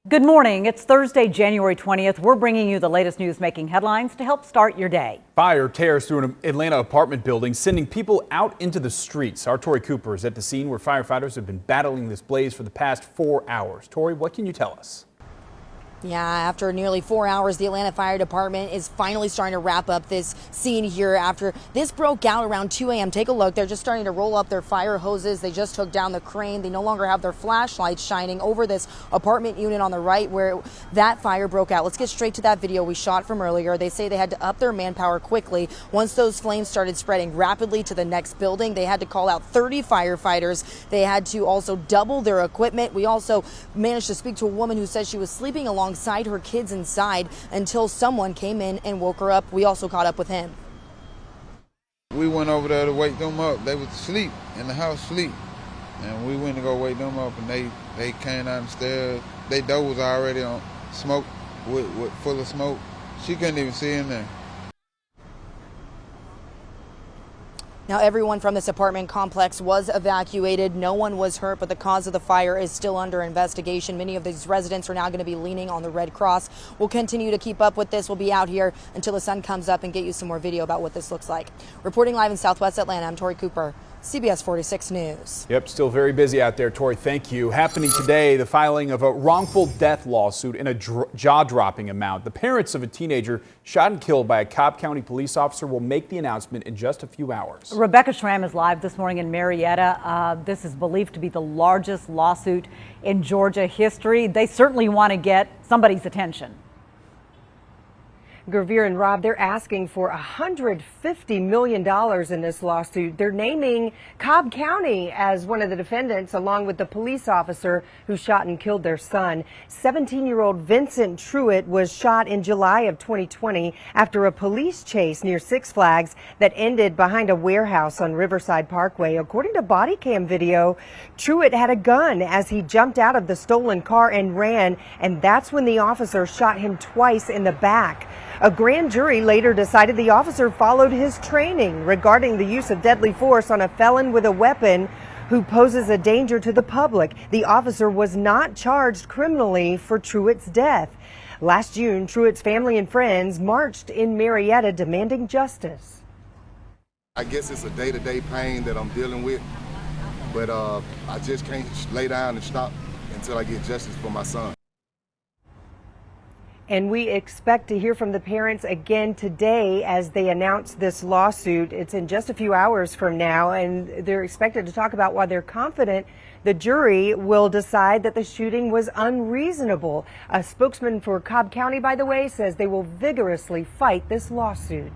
Good morning. It's Thursday, January 20th. We're bringing you the latest news making headlines to help start your day. Fire tears through an Atlanta apartment building, sending people out into the streets. Our Tori Cooper is at the scene where firefighters have been battling this blaze for the past 4 hours. Tori, what can you tell us? Yeah, after nearly 4 hours, the Atlanta Fire Department is finally starting to wrap up this scene here after this broke out around 2 a.m. Take a look. They're just starting to roll up their fire hoses. They just took down the crane. They no longer have their flashlights shining over this apartment unit on the right where that fire broke out. Let's get straight to that video we shot from earlier. They say they had to up their manpower quickly. Once those flames started spreading rapidly to the next building, they had to call out 30 firefighters. They had to also double their equipment. We also managed to speak to a woman who says she was sleeping alongside her kids inside until someone came in and woke her up. We also caught up with him. We went over there to wake them up. They was asleep in the house, sleep. And we went to go wake them up, and they came down the stairs. Their door was already on smoke, with full of smoke. She couldn't even see in there. Now, everyone from this apartment complex was evacuated. No one was hurt, but the cause of the fire is still under investigation. Many of these residents are now going to be leaning on the Red Cross. We'll continue to keep up with this. We'll be out here until the sun comes up and get you some more video about what this looks like. Reporting live in Southwest Atlanta, I'm Tori Cooper, CBS 46 News. Yep, still very busy out there, Tori. Thank you. Happening today, the filing of a wrongful death lawsuit in a jaw-dropping amount. The parents of a teenager shot and killed by a Cobb County police officer will make the announcement in just a few hours. Rebecca Schramm is live this morning in Marietta. This is believed to be the largest lawsuit in Georgia history. They certainly want to get somebody's attention. Gravir and Rob, they're asking for $150 million in this lawsuit. They're naming Cobb County as one of the defendants, along with the police officer who shot and killed their son. 17-year-old Vincent Truitt was shot in July of 2020 after a police chase near Six Flags that ended behind a warehouse on Riverside Parkway. According to body cam video, Truitt had a gun as he jumped out of the stolen car and ran, and that's when the officer shot him twice in the back. A grand jury later decided the officer followed his training regarding the use of deadly force on a felon with a weapon who poses a danger to the public. The officer was not charged criminally for Truitt's death. Last June, Truitt's family and friends marched in Marietta demanding justice. I guess it's a day-to-day pain that I'm dealing with, but I just can't lay down and stop until I get justice for my son. And we expect to hear from the parents again today as they announce this lawsuit. It's in just a few hours from now, and they're expected to talk about why they're confident the jury will decide that the shooting was unreasonable. A spokesman for Cobb County, by the way, says they will vigorously fight this lawsuit.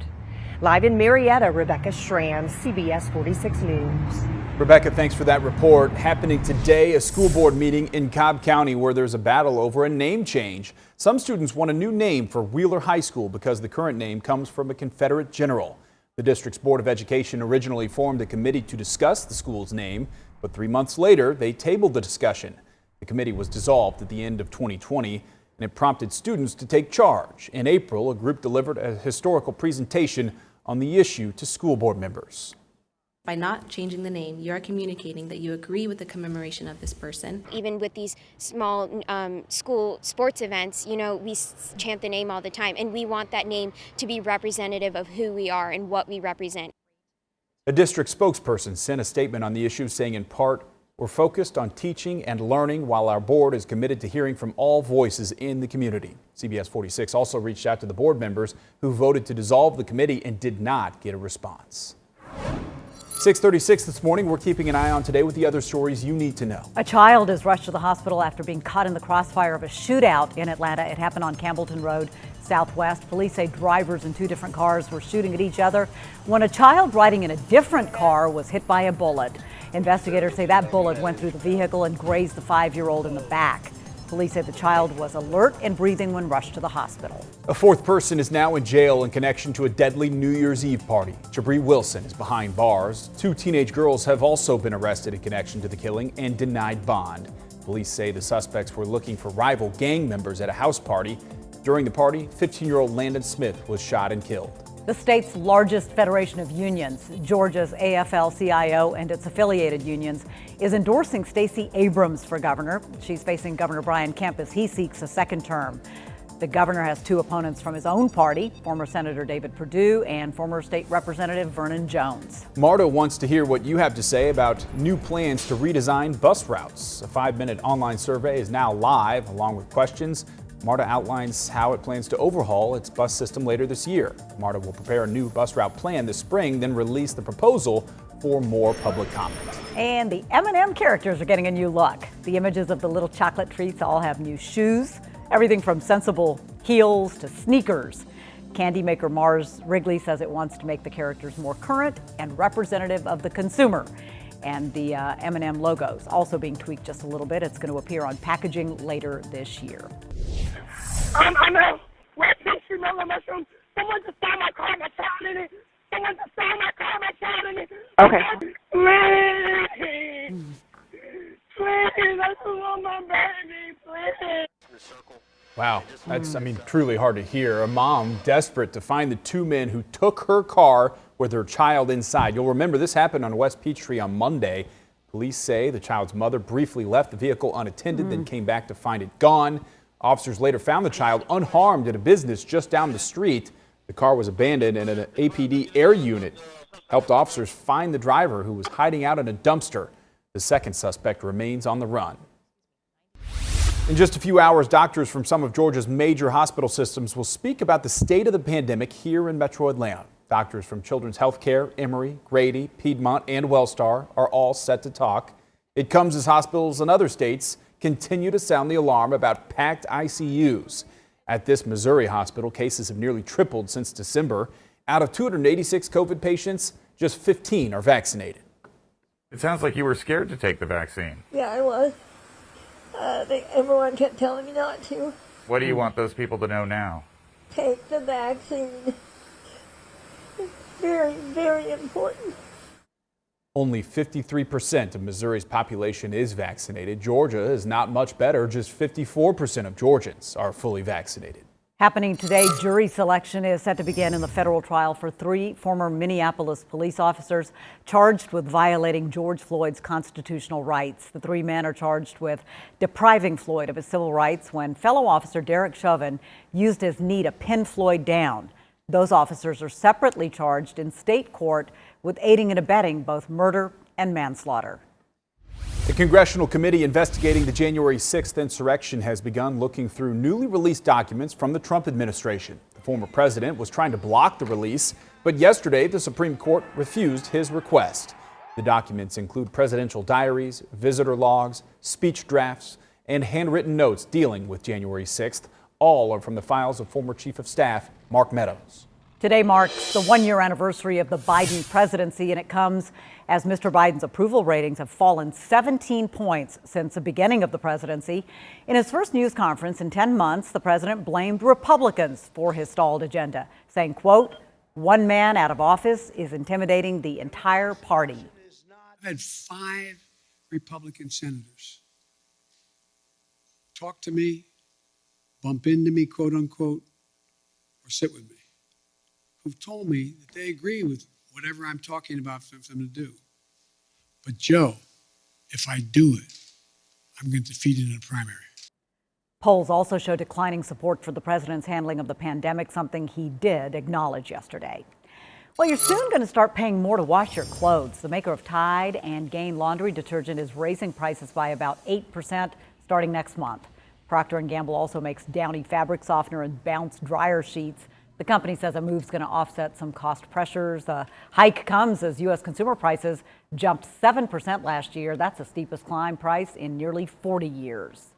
Live in Marietta, Rebecca Schramm, CBS 46 News. Rebecca, thanks for that report. Happening today, a school board meeting in Cobb County where there's a battle over a name change. Some students want a new name for Wheeler High School because the current name comes from a Confederate general. The district's Board of Education originally formed a committee to discuss the school's name, but 3 months later, they tabled the discussion. The committee was dissolved at the end of 2020, and it prompted students to take charge. In April, a group delivered a historical presentation on the issue to school board members. By not changing the name, you are communicating that you agree with the commemoration of this person. Even with these small school sports events, you know, we chant the name all the time, and we want that name to be representative of who we are and what we represent. A district spokesperson sent a statement on the issue saying, in part, we're focused on teaching and learning while our board is committed to hearing from all voices in the community. CBS 46 also reached out to the board members who voted to dissolve the committee and did not get a response. 6:36 this morning. We're keeping an eye on today with the other stories you need to know. A child is rushed to the hospital after being caught in the crossfire of a shootout in Atlanta. It happened on Campbellton Road Southwest. Police say drivers in two different cars were shooting at each other when a child riding in a different car was hit by a bullet. Investigators say that bullet went through the vehicle and grazed the 5-year-old in the back. Police say the child was alert and breathing when rushed to the hospital. A fourth person is now in jail in connection to a deadly New Year's Eve party. Jabri Wilson is behind bars. 2 teenage girls have also been arrested in connection to the killing and denied bond. Police say the suspects were looking for rival gang members at a house party. During the party, 15-year-old Landon Smith was shot and killed. The state's largest federation of unions, Georgia's AFL-CIO and its affiliated unions, is endorsing Stacey Abrams for governor. She's facing Governor Brian Kemp as he seeks a second term. The governor has two opponents from his own party, former Senator David Perdue and former state representative Vernon Jones. Marta wants to hear what you have to say about new plans to redesign bus routes. A 5-minute online survey is now live, along with questions. Marta outlines how it plans to overhaul its bus system later this year. Marta will prepare a new bus route plan this spring, then release the proposal for more public comment. And the M&M characters are getting a new look. The images of the little chocolate treats all have new shoes, everything from sensible heels to sneakers. Candy maker Mars Wrigley says it wants to make the characters more current and representative of the consumer. And the M&M logo's also being tweaked just a little bit. It's going to appear on packaging later this year. I'm a red pastry melon mushroom. Someone just found my car, my child in it. Someone just found my car, my child in it. Okay. Please. Please, I just want my baby, please. Wow, that's, truly hard to hear. A mom desperate to find the two men who took her car with her child inside. You'll remember this happened on West Peachtree on Monday. Police say the child's mother briefly left the vehicle unattended, then came back to find it gone. Officers later found the child unharmed at a business just down the street. The car was abandoned and an APD air unit helped officers find the driver who was hiding out in a dumpster. The second suspect remains on the run. In just a few hours, doctors from some of Georgia's major hospital systems will speak about the state of the pandemic here in Metro Atlanta. Doctors from Children's Healthcare, Emory, Grady, Piedmont, and Wellstar are all set to talk. It comes as hospitals in other states continue to sound the alarm about packed ICUs. At this Missouri hospital, cases have nearly tripled since December. Out of 286 COVID patients, just 15 are vaccinated. It sounds like you were scared to take the vaccine. Yeah, I was. Everyone kept telling me not to. What do you want those people to know now? Take the vaccine. It's very, very important. Only 53% of Missouri's population is vaccinated. Georgia is not much better. Just 54% of Georgians are fully vaccinated. Happening today, jury selection is set to begin in the federal trial for 3 former Minneapolis police officers charged with violating George Floyd's constitutional rights. The 3 men are charged with depriving Floyd of his civil rights when fellow officer Derek Chauvin used his knee to pin Floyd down. Those officers are separately charged in state court with aiding and abetting both murder and manslaughter. The congressional committee investigating the January 6th insurrection has begun looking through newly released documents from the Trump administration. The former president was trying to block the release, but yesterday the Supreme Court refused his request. The documents include presidential diaries, visitor logs, speech drafts, and handwritten notes dealing with January 6th. All are from the files of former Chief of Staff Mark Meadows. Today marks the 1-year anniversary of the Biden presidency, and it comes as Mr. Biden's approval ratings have fallen 17 points since the beginning of the presidency. In his first news conference in 10 months, the president blamed Republicans for his stalled agenda, saying, quote, "One man out of office is intimidating the entire party." I've had 5 Republican senators talk to me, bump into me, quote unquote, or sit with me, who've told me that they agree with whatever I'm talking about for them to do. But Joe, if I do it, I'm going to defeat it in a primary. Polls also show declining support for the president's handling of the pandemic, something he did acknowledge yesterday. Well, you're soon going to start paying more to wash your clothes. The maker of Tide and Gain laundry detergent is raising prices by about 8% starting next month. Procter & Gamble also makes Downy fabric softener and Bounce dryer sheets. The company says a move's going to offset some cost pressures. The hike comes as U.S. consumer prices jumped 7% last year. That's the steepest climb price in nearly 40 years.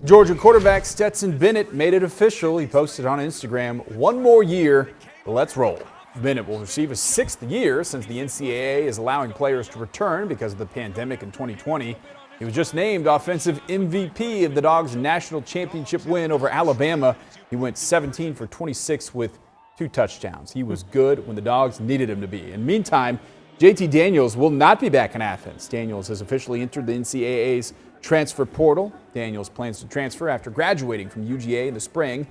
Georgia quarterback Stetson Bennett made it official. He posted on Instagram, "One more year, let's roll." Bennett will receive his 6th year since the NCAA is allowing players to return because of the pandemic in 2020. He was just named Offensive MVP of the Dogs' national championship win over Alabama. He went 17 for 26 with 2 touchdowns. He was good when the Dogs needed him to be. In the meantime, JT Daniels will not be back in Athens. Daniels has officially entered the NCAA's transfer portal. Daniels plans to transfer after graduating from UGA in the spring.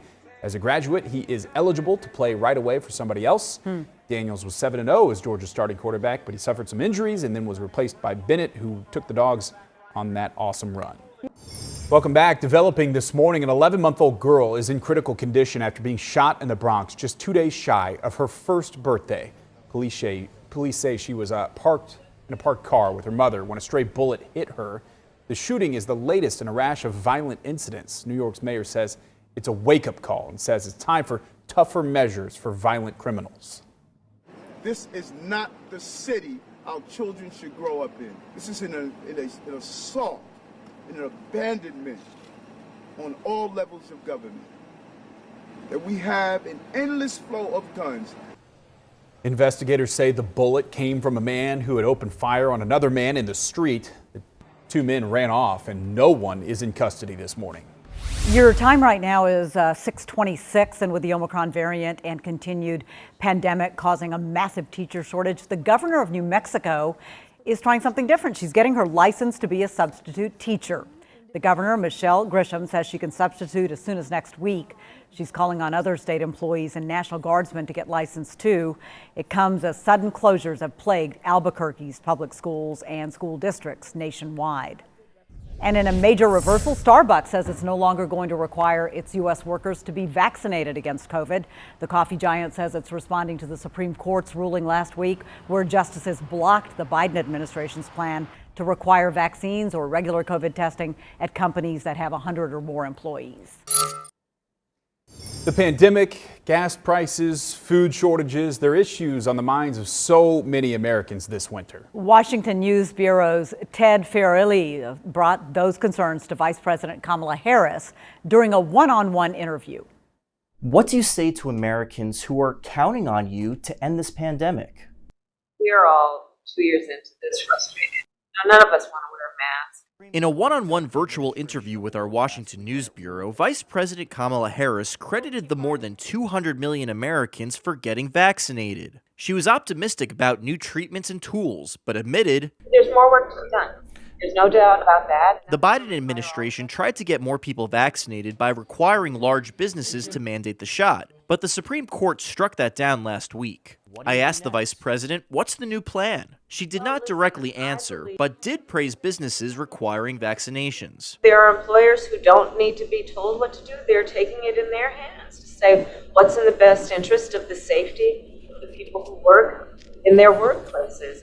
As a graduate, he is eligible to play right away for somebody else. Daniels was 7-0 as Georgia's starting quarterback, but he suffered some injuries and then was replaced by Bennett, who took the Dogs on that awesome run. Welcome back. Developing this morning, an 11-month-old girl is in critical condition after being shot in the Bronx just 2 days shy of her first birthday. Police say she was parked in a parked car with her mother when a stray bullet hit her. The shooting is the latest in a rash of violent incidents. New York's mayor says it's a wake-up call and says it's time for tougher measures for violent criminals. This is not the city our children should grow up in. This is an assault, an abandonment on all levels of government. That we have an endless flow of guns. Investigators say the bullet came from a man who had opened fire on another man in the street. The two men ran off and no one is in custody this morning. Your time right now is 6:26, and with the Omicron variant and continued pandemic causing a massive teacher shortage, the governor of New Mexico is trying something different. She's getting her license to be a substitute teacher. The governor, Michelle Grisham, says she can substitute as soon as next week. She's calling on other state employees and National Guardsmen to get licensed too. It comes as sudden closures have plagued Albuquerque's public schools and school districts nationwide. And in a major reversal, Starbucks says it's no longer going to require its U.S. workers to be vaccinated against COVID. The coffee giant says it's responding to the Supreme Court's ruling last week, where justices blocked the Biden administration's plan to require vaccines or regular COVID testing at companies that have 100 or more employees. The pandemic, gas prices, food shortages, they're issues on the minds of so many Americans this winter. Washington News Bureau's Ted Ferrielli brought those concerns to Vice President Kamala Harris during a one-on-one interview. What do you say to Americans who are counting on you to end this pandemic? We are all 2 years into this frustrated. None of us want to wear masks. In a one-on-one virtual interview with our Washington News Bureau, Vice President Kamala Harris credited the more than 200 million Americans for getting vaccinated. She was optimistic about new treatments and tools, but admitted, "There's more work to be done. There's no doubt about that." The Biden administration tried to get more people vaccinated by requiring large businesses to mandate the shot, but the Supreme Court struck that down last week. I asked the vice president, what's the new plan? She did not directly answer, but did praise businesses requiring vaccinations. There are employers who don't need to be told what to do. They're taking it in their hands to say what's in the best interest of the safety of the people who work in their workplaces.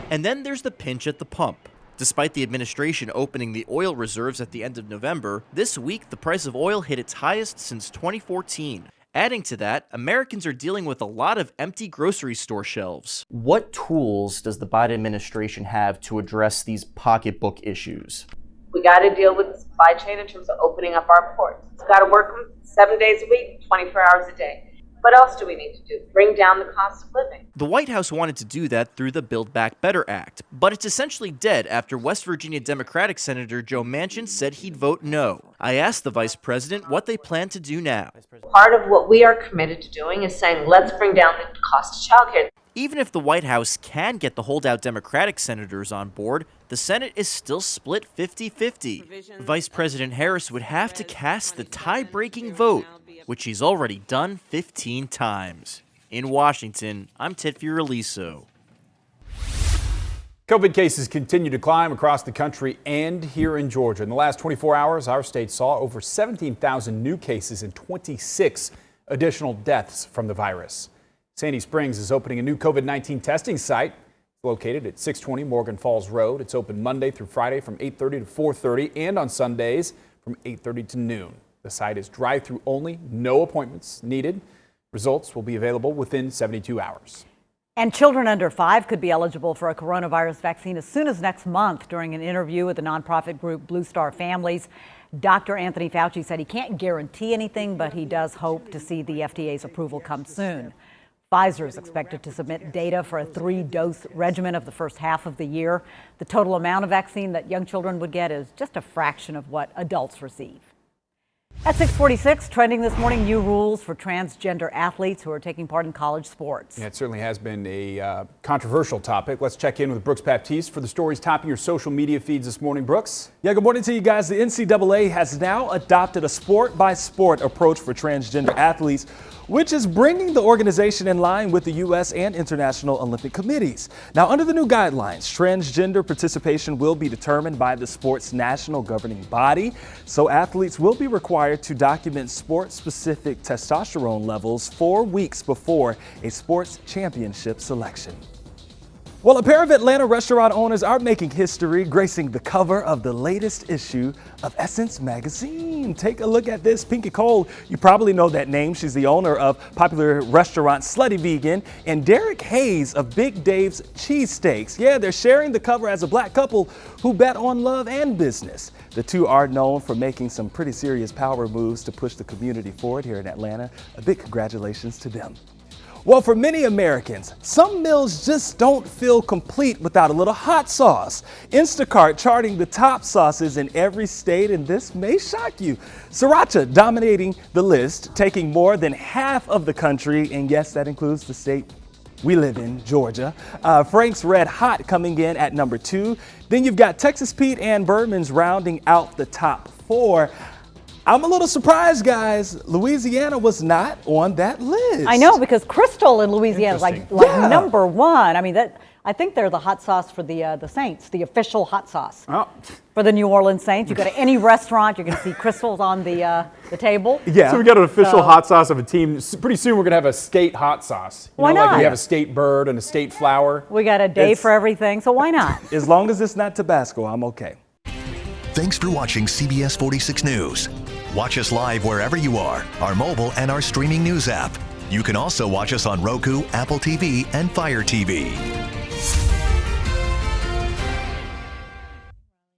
And then there's the pinch at the pump. Despite the administration opening the oil reserves at the end of November, this week the price of oil hit its highest since 2014. Adding to that, Americans are dealing with a lot of empty grocery store shelves. What tools does the Biden administration have to address these pocketbook issues? We got to deal with the supply chain in terms of opening up our ports. We've got to work 7 days a week, 24 hours a day. What else do we need to do? Bring down the cost of living. The White House wanted to do that through the Build Back Better Act, but it's essentially dead after West Virginia Democratic Senator Joe Manchin said he'd vote no. I asked the vice president what they plan to do now. Part of what we are committed to doing is saying, let's bring down the cost of childcare. Even if the White House can get the holdout Democratic senators on board, the Senate is still split 50-50. Vice President Harris would have to cast the tie-breaking vote, which she's already done 15 times. In Washington, I'm Ted Fioraliso. COVID cases continue to climb across the country and here in Georgia. In the last 24 hours, our state saw over 17,000 new cases and 26 additional deaths from the virus. Sandy Springs is opening a new COVID-19 testing site located at 620 Morgan Falls Road. It's open Monday through Friday from 8:30 to 4:30 and on Sundays from 8:30 to noon. The site is drive-through only, no appointments needed. Results will be available within 72 hours. And children under 5 could be eligible for a coronavirus vaccine as soon as next month. During an interview with the nonprofit group Blue Star Families, Dr. Anthony Fauci said he can't guarantee anything, but he does hope to see the FDA's approval come soon. Pfizer is expected to submit data for a 3-dose regimen of the first half of the year. The total amount of vaccine that young children would get is just a fraction of what adults receive. At 6:46, trending this morning, new rules for transgender athletes who are taking part in college sports. Yeah, it certainly has been a controversial topic. Let's check in with Brooks Baptiste for the stories topping your social media feeds this morning. Brooks? Yeah, good morning to you guys. The NCAA has now adopted a sport-by-sport approach for transgender athletes, which is bringing the organization in line with the U.S. and international Olympic committees. Now, under the new guidelines, transgender participation will be determined by the sport's national governing body, so athletes will be required to document sport-specific testosterone levels 4 weeks before a sports championship selection. Well, a pair of Atlanta restaurant owners are making history, gracing the cover of the latest issue of Essence magazine. Take a look at this. Pinky Cole, you probably know that name. She's the owner of popular restaurant Slutty Vegan, and Derek Hayes of Big Dave's Cheesesteaks. Yeah, they're sharing the cover as a black couple who bet on love and business. The two are known for making some pretty serious power moves to push the community forward here in Atlanta. A big congratulations to them. Well, for many Americans, some meals just don't feel complete without a little hot sauce. Instacart charting the top sauces in every state, and this may shock you. Sriracha dominating the list, taking more than half of the country, and yes, that includes the state we live in, Georgia. Frank's Red Hot coming in at number 2. Then you've got Texas Pete and Birdman's rounding out the top 4. I'm a little surprised, guys. Louisiana was not on that list. I know, because Crystal in Louisiana is like number 1. I mean, I think they're the hot sauce for the Saints, the official hot sauce for the New Orleans Saints. You go to any restaurant, you're going to see Crystal's on the table. Yeah. So we got an official hot sauce of a team. Pretty soon we're going to have a state hot sauce. Why not? Like we have a state bird and a state flower. We got a day for everything, so why not? As long as it's not Tabasco, I'm okay. Thanks for watching CBS 46 News. Watch us live wherever you are, our mobile and our streaming news app. You can also watch us on Roku, Apple TV, and Fire TV.